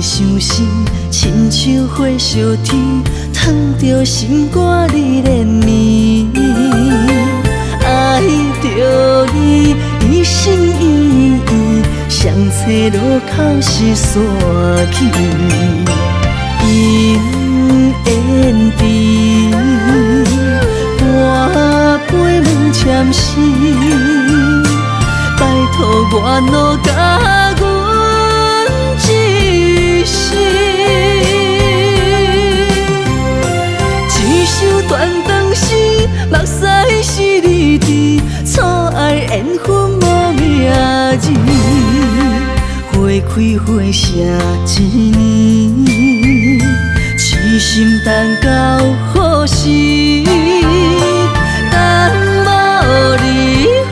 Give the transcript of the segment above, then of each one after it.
伤心，亲像火烧天，烫着心肝你连绵。爱着你，一心一意，相册路口是山去。姻缘甜，半杯问签诗，拜托我努甲阮一世。一首断肠诗，目屎是你滴，错爱缘分无名字。花开花谢一年，痴心等到何时？等无你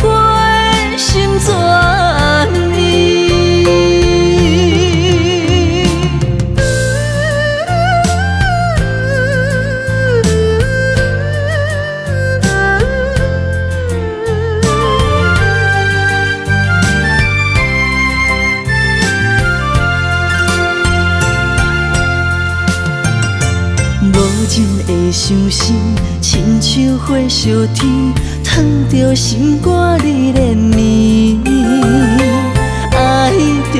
花心怎依？无情的伤心，亲像火烧天，烫着心肝你连绵。爱着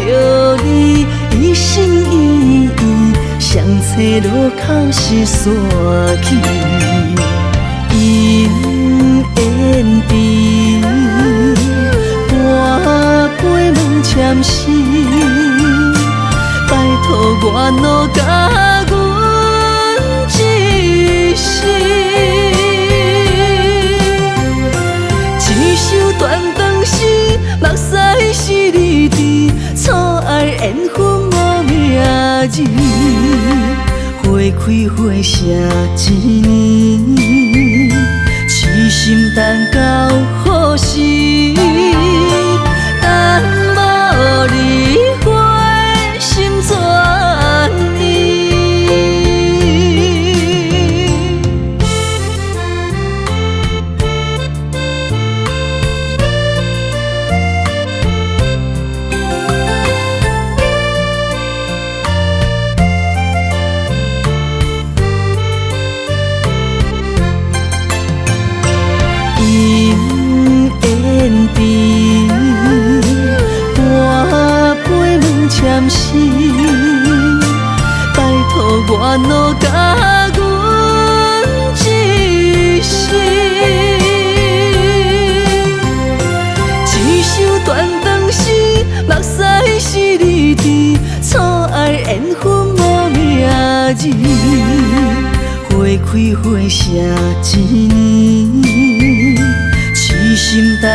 你，一心一意，相册路口是山去。姻缘甜，半杯问签诗，拜托我努甲阮一世。一首断肠诗，目屎是你滴，错爱缘分无名字。花开花谢一年，痴心等到何时？等无你花心怎依？姻缘甜，半杯问签诗，拜托我努甲阮一世。一首断肠诗，目屎是你滴，错爱缘分无名字。花开花谢一年，痴心等